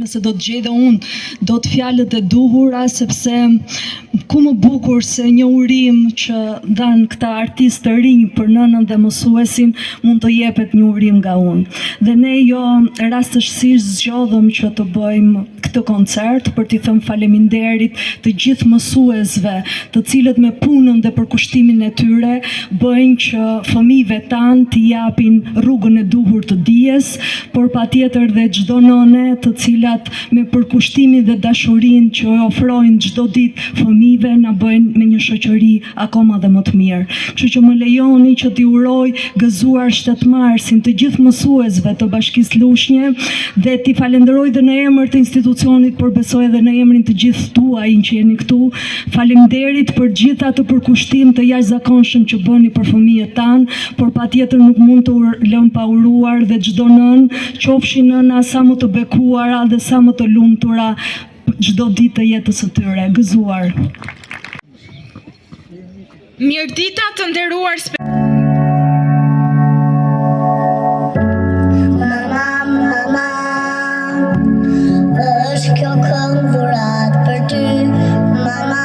nëse do të gjej dhe unë do të fjalët e duhura, sepse ku më bukur se një urim që dhanë këta artistë të rinj për nënën dhe mësuesin, mund të jepet një urim nga unë. Dhe ne jo rastësisht zgjodhëm që të bëjmë këtë koncert për t'i thënë faleminderit të gjithë mësuesve, të cilët me punën dhe përkushtimin e tyre bëjnë që fëmijëve tanë t'i japin rrugën e duhur të dijes, por patjetër dhe çdo nëne të cilat me përkushtimin dhe dashurinë që ofrojnë çdo ditë fëmijëve na bëjnë me një shoqëri akoma dhe më të mirë. Kështu që më lejoni që t'i uroj gëzuar shtetmarsin të gjithë mësuesve të Bashkisë Lushnje dhe t'i falenderoj dhe në emër të institucionit, por besoj edhe në emrin të gjithë tuaj që jeni këtu. Faleminderit për gjithë atë përkushtim të jashtëzakonshëm që bëni për fëmijët tanë, por patjetër nuk mund të lëm pa uruar dhe çdo nën, qofshin nëna sa më të bekuara dhe sa më të lumtura çdo ditë të jetës së tyre. Gëzuar. Mirëdita të nderuar është kjo këngë dhurat për ty, mama.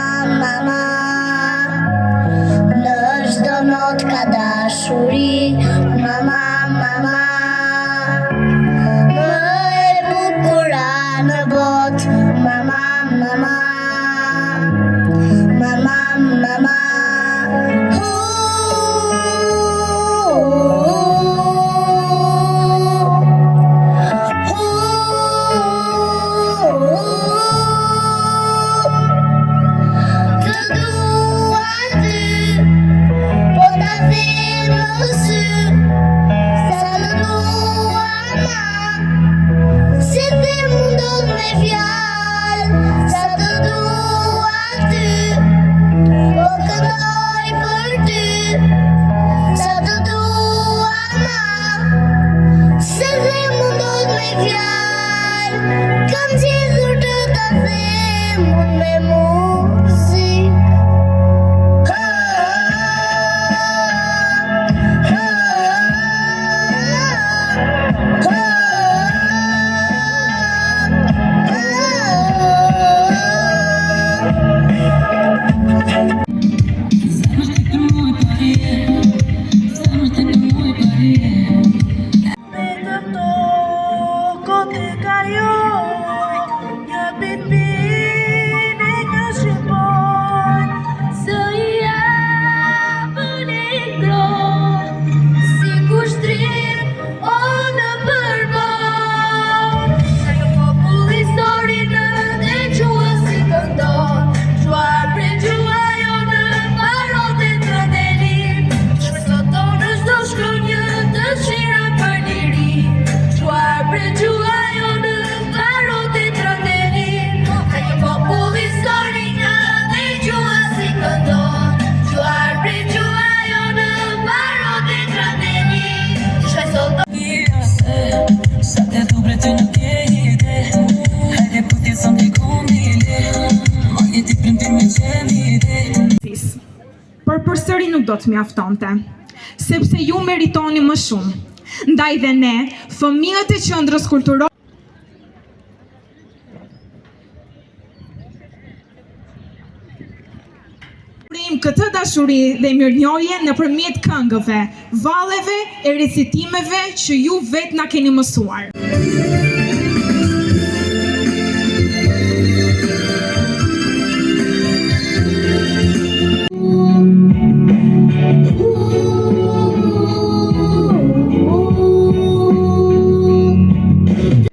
Në çdo not ka dashuri, mama. Më e bukura në botë, mama. Por përsëri nuk do të mjaftonte, sepse ju meritoni më shumë. Ndaj dhe ne, fëmijët e qendrës kulturore, këtë dashuri dhe mirënjohje nëpërmjet këngëve, valleve e recitimeve që ju vetë na keni mësuar.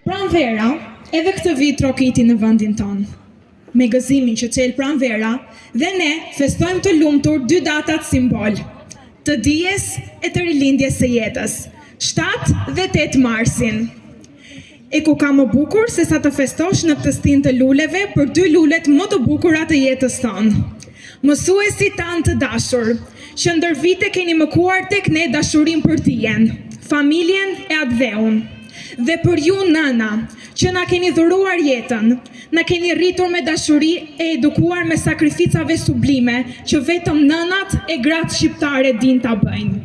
Pranvera, edhe këtë vit trokiti në vendin tonë. Me gëzimin që çel pranvera, dhe ne festojmë të lumtur dy datat simbol, të dijes e të rilindjes së jetës, 7 dhe 8 marsin. E ku ka më bukur se sa të festosh në këtë stin të luleve për dy lulet më të bukura të jetës tonë. Mësuesi tanë të dashur, që ndër vite keni mëkuar tek ne dashurin për tijen, familjen e atdheun. Dhe për ju nëna, që na keni dhuruar jetën, na keni rritur me dashuri e edukuar me sakrificave sublime që vetëm nënat e gratë shqiptare din ta bëjnë.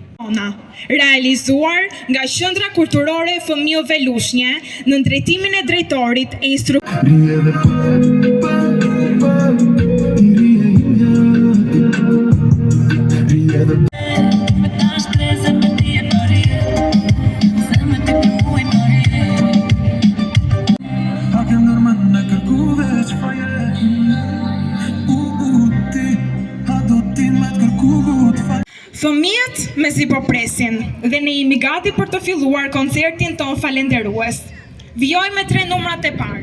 realizuar nga Qendra Kulturore e Fëmijëve Lushnje në drejtimin e drejtorit e Fëmijët mezi po presin dhe ne jemi gati për të filluar koncertin ton falenderues. Vijoj me 3 numrat e parë.